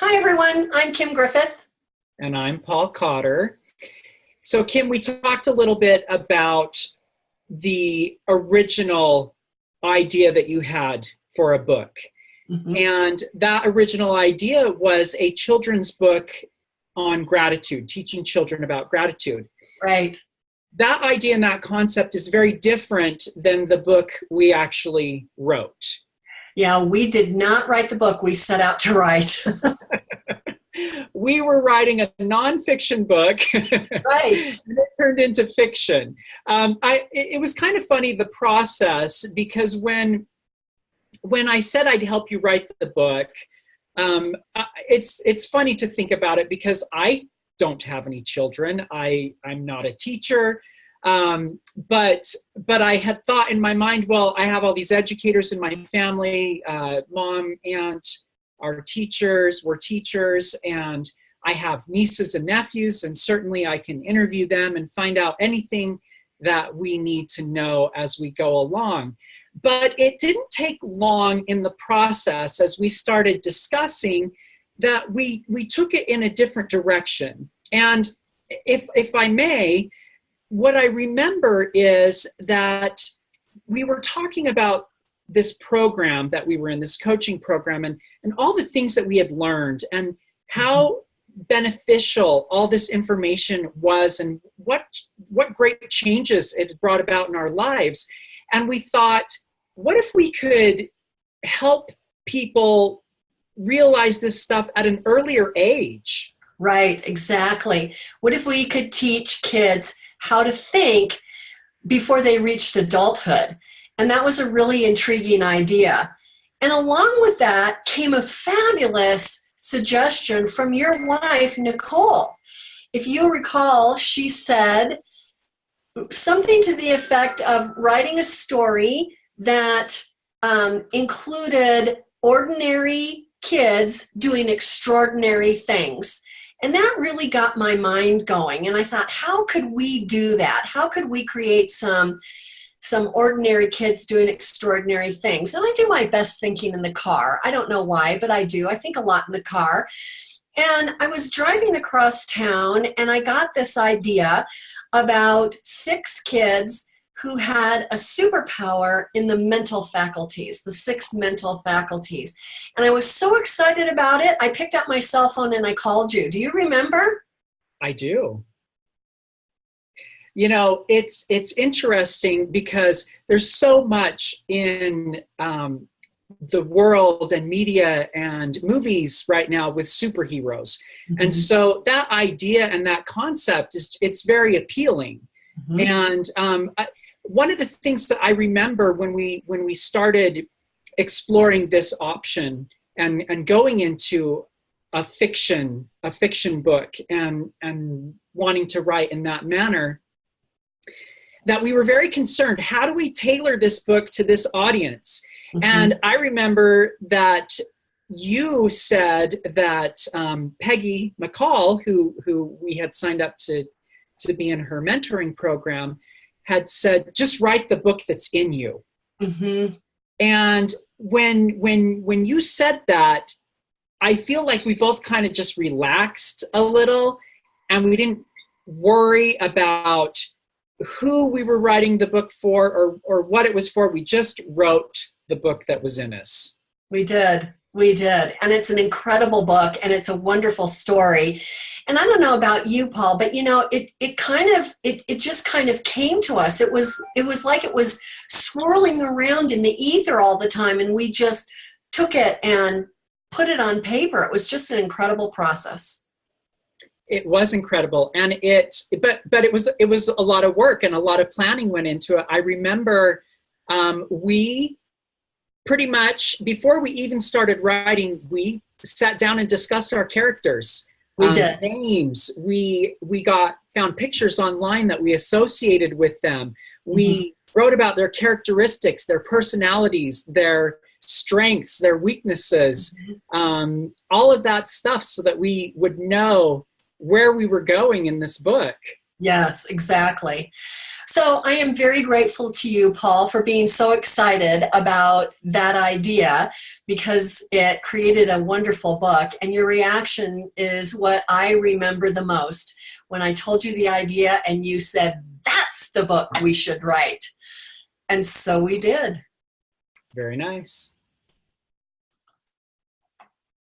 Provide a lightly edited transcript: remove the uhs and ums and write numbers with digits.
Hi, everyone. I'm Kim Griffith. And I'm Paul Cotter. So, Kim, we talked a little bit about the original idea that you had for a book. Mhm. And that original idea was a children's book on gratitude, teaching children about gratitude. Right. That idea and that concept is very different than the book we actually wrote. Yeah, we did not write the book we set out to write. We were writing a nonfiction book, Right. and it turned into fiction. It was kind of funny, the process, because when I said I'd help you write the book, it's funny to think about it because I don't have any children. I'm not a teacher, but I had thought in my mind, well, I have all these educators in my family, mom, aunt, our teachers, we're teachers, and I have nieces and nephews, and certainly I can interview them and find out anything that we need to know as we go along. But it didn't take long in the process as we started discussing that we took it in a different direction. And if I may, what I remember is that we were talking about this program that we were in, this coaching program, and all the things that we had learned and how beneficial all this information was and what great changes it brought about in our lives. And we thought, what if we could help people realize this stuff at an earlier age? Right, exactly. What if we could teach kids how to think before they reached adulthood? And that was a really intriguing idea. And along with that came a fabulous suggestion from your wife, Nicole. If you recall, she said something to the effect of writing a story that included ordinary kids doing extraordinary things. And that really got my mind going. And I thought, how could we do that? How could we create some ordinary kids doing extraordinary things? And I do my best thinking in the car. I don't know why, but I do. I think a lot in the car. And I was driving across town and I got this idea about 6 kids who had a superpower in the mental faculties, the 6 mental faculties. And I was so excited about it, I picked up my cell phone and I called you. Do you remember? I do. You know, it's interesting because there's so much in the world and media and movies right now with superheroes. Mm-hmm. And so that idea and that concept it's very appealing. Mm-hmm. And one of the things that I remember when we started exploring this option and going into a fiction book and wanting to write in that manner, that we were very concerned, how do we tailor this book to this audience? Mm-hmm. And I remember that you said that Peggy McCall, who we had signed up to be in her mentoring program, had said, just write the book that's in you. Mm-hmm. And when you said that, I feel like we both kind of just relaxed a little, and we didn't worry about who we were writing the book for or what it was for. We just wrote the book that was in us. We did. And it's an incredible book and it's a wonderful story. And I don't know about you, Paul, but you know, it just kind of came to us. It was like it was swirling around in the ether all the time, and we just took it and put it on paper. It was just an incredible process. It was incredible, and but it was a lot of work and a lot of planning went into it. I remember we pretty much, before we even started writing, we sat down and discussed our characters. We did. Names. We found pictures online that we associated with them. We wrote about their characteristics, their personalities, their strengths, their weaknesses, all of that stuff, so that we would know where we were going in this book. Yes, exactly. So I am very grateful to you, Paul, for being so excited about that idea, because it created a wonderful book. And your reaction is what I remember the most, when I told you the idea and you said, that's the book we should write. And so we did. Very nice.